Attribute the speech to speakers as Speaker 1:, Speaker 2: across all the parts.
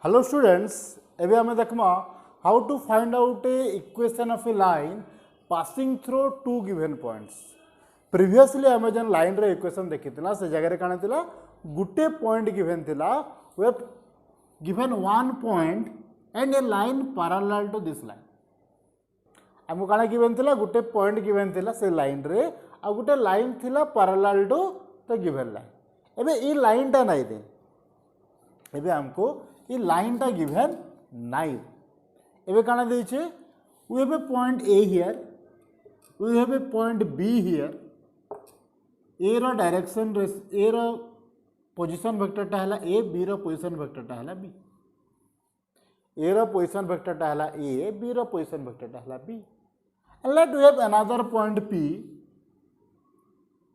Speaker 1: Hello students, एबे हमें देखमा how to find out a equation of a line passing through two given points. Previously हमें जन line रे इक्वेशन देखिथिला से जगह रे काना थिला गुटे पॉइंट गिवन थिला we have given one point and a line parallel to this line. हमको काना गिवन थिला गुटे पॉइंट गिवन थिला से लाइन रे आ गुटे लाइन थिला parallel to the given line. एबे ई लाइन टा नाही दे, एबे हमको ये लाइन टा गिवन नाइन। एबे काना देछे we have a point A here, we have a point B here. A रो डायरेक्शन ए रो पोजीशन वेक्टर टा हला ए, बी रो पोजीशन वेक्टर टा हला बी। ए रो पोजीशन वेक्टर टा हला ए, बी रो पोजीशन वेक्टर टा हला B. And let we have another point P,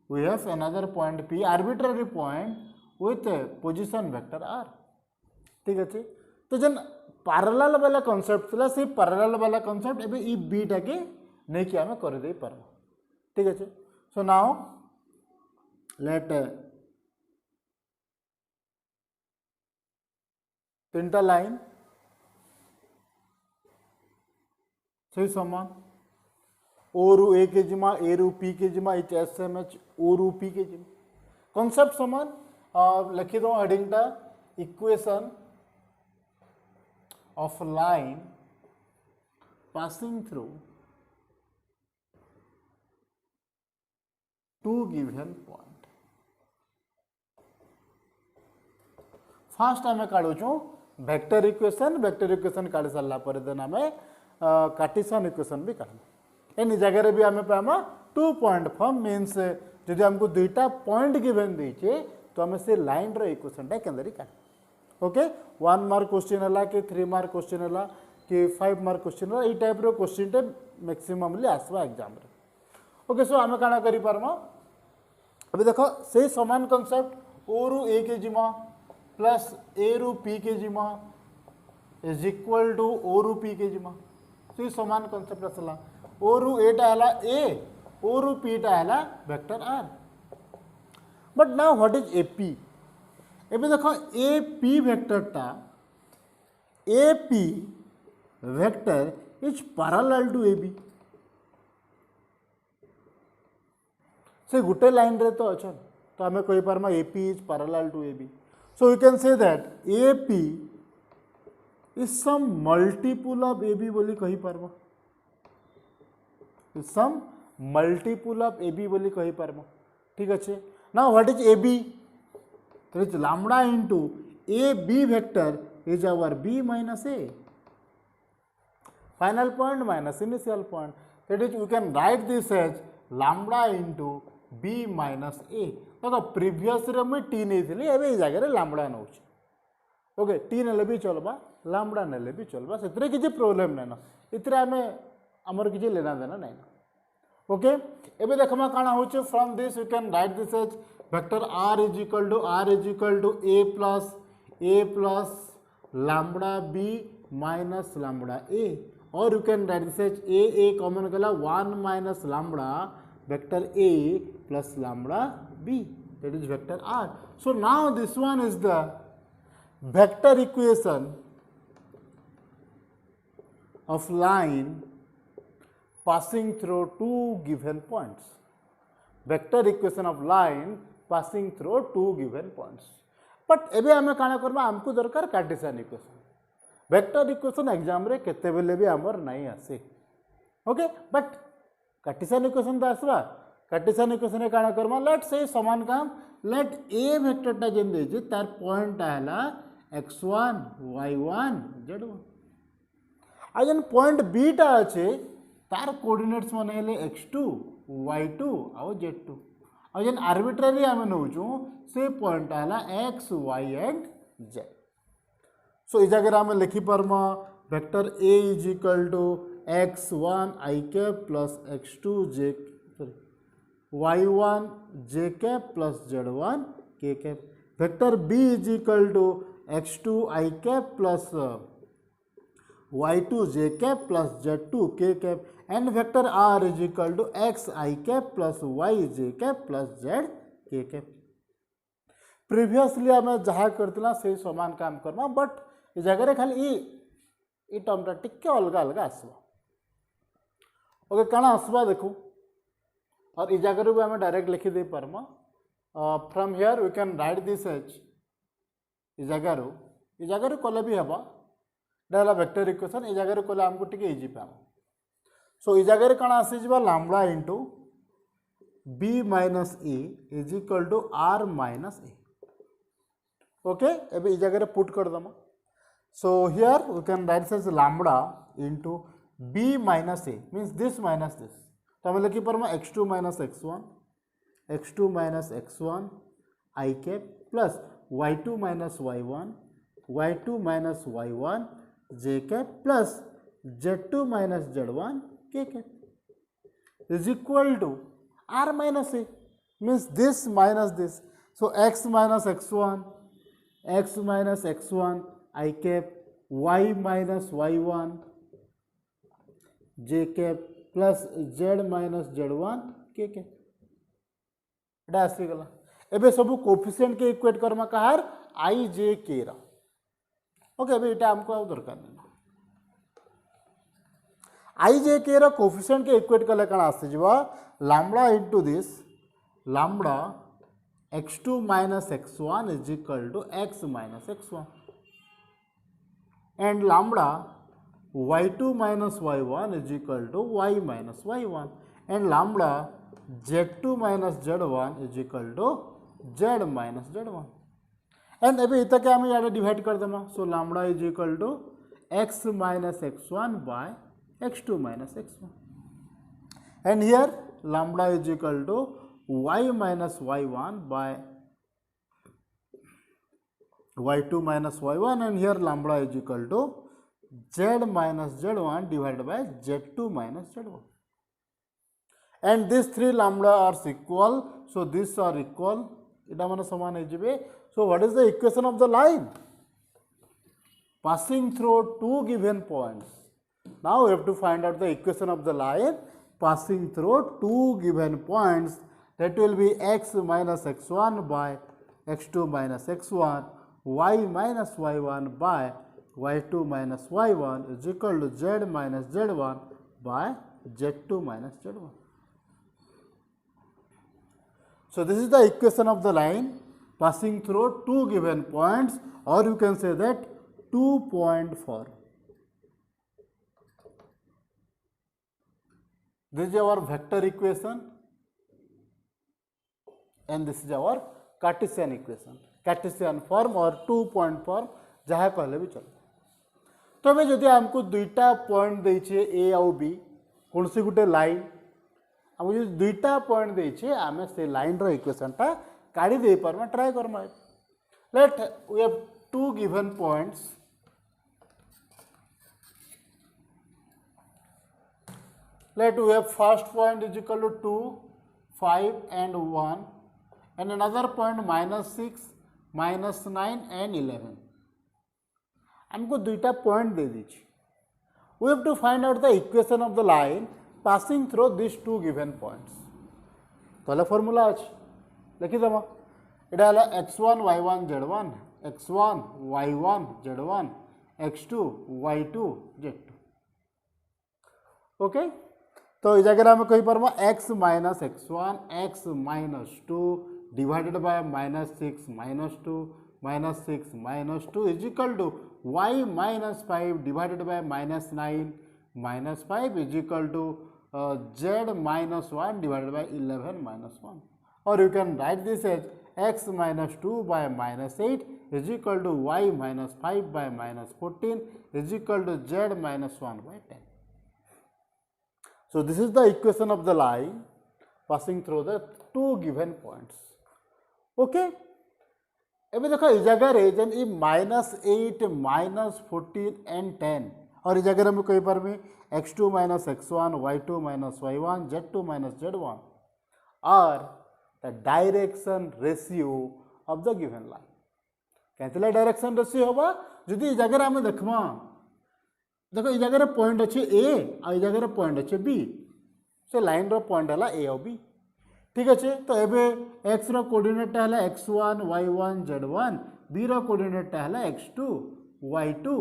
Speaker 1: we have another point P, arbitrary point with a position vector R। ठीक अच्छे, तो जन पैरेलल वाला कॉन्सेप्ट थिला से पैरेलल वाला कॉन्सेप्ट एबे ई बी टा के नहीं किया में कर दे परबो। ठीक अच्छे, सो नाउ लेट तीनटा लाइन सही समान ओ रु ए के जिमा, ए रु पी के जिमा, H S M H O रु पी के जिमा कॉन्सेप्ट समान। लिखी दो हेडिंग टा equation of line passing through two given point. First आम काढ़ु वेक्टर इक्वेशन, वेक्टर इक्वेशन काढ़ी सारा पर देन आम कार्टेशियन इक्वेशन भी काढ़। एनी जगह भी आम पामा टू पॉइंट फॉर्म मीन्स जदि हमको दुईटा पॉइंट गिवन देचे तो आम से लाइन रो इक्वेशन टा केंदरी काढ़। ओके, 1 मार्क क्वेश्चन है कि 3 मार्क क्वेश्चन है कि 5 मार्क क्वेश्चन है, ये टाइप रो क्वेश्चन टे मैक्सिममली आसवा एग्जाम रे। ओके, सो आम काना करि पारमा अभी देखो से समान कांसेप्ट ओ रु ए के जिमा प्लस ए रु पी के जिमा इज इक्वल टू ओ रु पी के जिमा। से समान कांसेप्ट आसला ओ रु ए टा हला ए, ओ रु पी टा हला vector R. But now what is AP? एबे देखो ए पी वेक्टर टा, A P vector is parallel to A B. से गुटे लाइन रे तो अच्छा, तो हमें कहि पारमा A P is parallel to A B. So we can say that A P is some multiple of A B बोली कहि पारमा, is some multiple of A B बोली कहि पारमा। ठीक अच्छे, now what is A B? That is lambda into a b vector is our b minus a, final point minus initial point. That is we can write this as lambda into b minus a। देखो previous रे में t नहीं थी, एबे ई जगह रे lambda नौ। Okay, t नेले भी चलबा, लैम्बडा नेले भी चलबा, सेतरे किछि प्रॉब्लम नै ना, इतरे हमें हमर किछि लेना देना नै ना। ओके, एबे देखमा काना होचे from this we can write this as vector r is equal to a plus lambda b minus lambda a, or you can write this as a common kala 1 minus lambda vector a plus lambda b, that is vector r। So now this one is the vector equation of line passing through two given points, vector equation of line passing through two given points। But एबे आमे काना करबा, हमको दरकार Cartesian equation. Vector equation exam रे केते बेले भी हमर नहीं आसे। ओके, बट कार्टेशियन इक्वेशन तो आसबा। कार्टेशियन इक्वेशन रे काना करबा, लेट से समान काम लेट ए वेक्टर टा जेन देजे तार पॉइंट आला x1 y1 z1, आ जेन पॉइंट बी टा अछि तार कोऑर्डिनेट्स माने हेले x2 y2 आ z2। और जेन आर्बिट्रेरी आम नौचु से पॉइंट आला x y and z। So इस जगह आम लिखि पारमा vector a is equal to x1 i cap plus x2 j y1 j cap plus z1 k cap. Vector b is equal to x2 i cap plus y2 j cap plus z2 k cap, and vector r is equal to x I cap plus y j cap plus z k cap। Previously आम जहाँ करथिला से समान काम Karma, but ये जगह खाली ई टर्मटा टिके अलग अलग आसो ओके कण आसवा देखो और ई जगह भी आम डायरेक्ट लिखिदे पार्मा from here we can write this as ई जगह कले भी हेबा डेला वेक्टर इक्वेशन ई जगह कले आमको टिके इजी पाम सो ई जगह कण आसी जिबा lambda into b minus a is equal to r minus a okay एबे ई जगह पुट कर दमा so here we can write as lambda into b minus a means this minus this तो हम लिखि परमा x2 minus x1 I cap plus y2 minus y1 j cap plus z2 minus z1 k cap is equal to r minus a means this minus this so x minus x1 I cap y minus y1 j cap plus z minus z1 k cap एटा आसी गला एबे सब coefficient के equate Karma Kahar i j k रा okay एबे एटा हमको आ दरकार नहीं i j k रा कोफिशिएंट के इक्वेट कले कण आसी जिवा lambda into this lambda x2 minus x1 is equal to x minus x1 and lambda y2 minus y1 is equal to y minus y1 and lambda z2 minus z1 is equal to z minus z1 and अभी इतना क्या हमें यहाँ divide कर देना so lambda is equal to x minus x1 by x2 minus x1 and here lambda is equal to y minus y1 by y2 minus y1 and here lambda is equal to z minus z1 divided by z2 minus z1 and these three lambda are equal so these are equal ita mane saman hai jibe so what is the equation of the line passing through two given points now we have to find out the equation of the line passing through two given points that will be x minus x1 by x2 minus x1 y minus y1 by y2 minus y1 is equal to z minus z1 by z2 minus z1 so this is the equation of the line passing through two given points or you can say that 2 point form. This is our vector equation and this is our Cartesian equation, Cartesian form or 2 point form जहाँ कहले भी चलो तो हमें जदि हमको दुईटा point देछे ए आउ बी कौन सी गुटे लाइन हमको जो दुईटा पॉइंट देछे आमे से लाइन रो इक्वेशन टा काढी दे परमा ट्राई करमा let we have two given points let we have first point is equal to 2 5 and 1 and another point minus 6 minus 9 and 11 हमको दुईटा पॉइंट दे दीजिए we have to find out the equation of the line passing through these two given points पहला formula अछि लिखि दमा एटा हला x1 y1 z1 x1 y1 z1 x2 y2 z2 okay तो इस जगह में कही pharma x minus x1 x minus 2 divided by minus 6 minus 2 minus 6 minus 2 is equal to y minus 5 divided by minus 9 minus 5 is equal to z minus 1 divided by 11 minus 1 or you can write this as x minus 2 by minus 8 is equal to y minus 5 by minus 14 is equal to z minus 1 by 10. So this is the equation of the line passing through the two given points. Okay. एबे देखो इस जगह रे जन ई -8 -14 and 10 और इस जगह में कई बार में x2 minus x1 y2 minus y1 z2 minus z1 are the direction ratio of the given line. कहते डायरेक्शन रेशियो होबा जदि इस जगह में देखमा देखो इस जगह पॉइंट अच्छे ए और इस जगह पॉइंट अच्छे बी से लाइन रो पॉइंट है ए और बी ठीक अच्छे तो एबे एक्स रो कोऑर्डिनेट है x1 y1 z1 बी रो कोऑर्डिनेट है x2 y2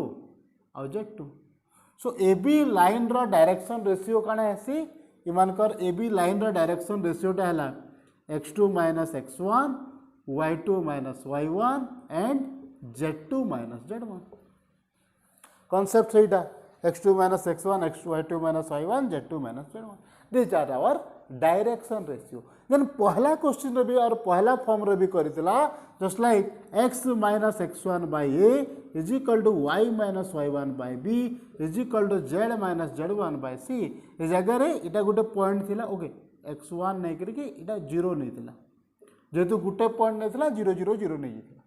Speaker 1: और z2 so A B line रो डायरेक्शन रेशियो काना हेसी इमानकर ए बी लाइन रो डायरेक्शन रेशियोटा है x2 minus x1 y2 minus y1 and z2 minus z1 concept सहीटा x2 minus x1 y2 minus y1 z2 minus z1 this are our direction ratio then पहला question रे भी और पहला form रे भी करथिला just like x minus x1 by a is equal to y minus y1 by b is equal to z minus z1 by c ए जगह रे इटा गुटे पॉइंट थिला ओके x1 नै करी कि इटा 0 नै थिला जेतु गुटे पॉइंट नै थिला 0 0 0 नै थिला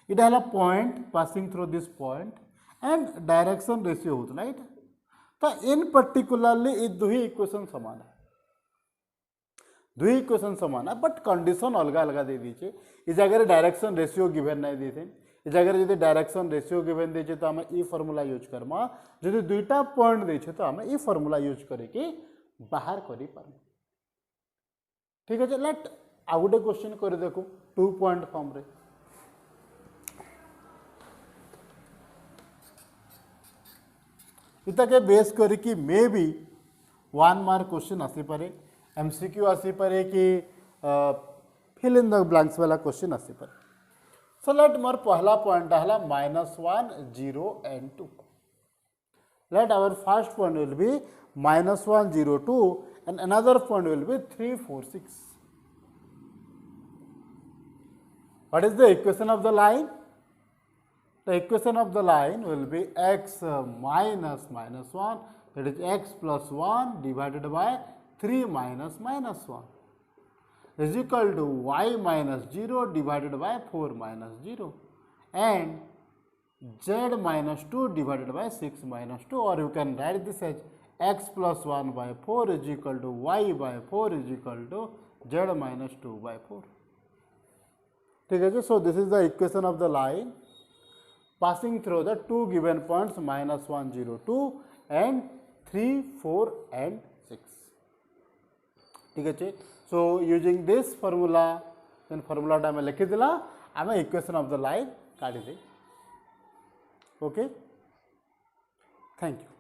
Speaker 1: इटा हला point passing through this point and direction ratio होतला इटा तो इन पर्टिकुलरली ये दुही इक्वेशन समान है दुही इक्वेशन समान है बट कंडीशन अलग अलग दे दीचे इस जगह डायरेक्शन रेशियो गिवन नहीं दी थे इस जगह जब डायरेक्शन रेशियो गिवन दे तो आम ई फॉर्मूला यूज करमा जो दुईटा पॉइंट दे तो आम ई फॉर्मूला यूज करके बाहर कर ठीक है लेट आउ गोटे क्वेश्चन कर देखो 2 पॉइंट फॉर्म रे इतके बेस करके मे बी 1 मार्क क्वेश्चन आसी पारे एमसीक्यू आसी पारे कि फिल इन द ब्लैंक्स वाला क्वेश्चन आसी पारे सो लेट मोर पहला पॉइंट है -1 0 and 2 let our first point will be -1 0 2 and another point will be 3 4 6 what is the equation of the line The equation of the line will be x minus minus 1 that is x plus 1 divided by 3 minus minus 1 is equal to y minus 0 divided by 4 minus 0 and z minus 2 divided by 6 minus 2 or you can write this as x plus 1 by 4 is equal to y by 4 is equal to z minus 2 by 4. ठीक है so this is the equation of the line passing through the two given points -1 0 2 and 3 4 and 6 ठीक है so using this formula then formula टा में लिखि दिला आमे equation of the line काढी दे okay thank you.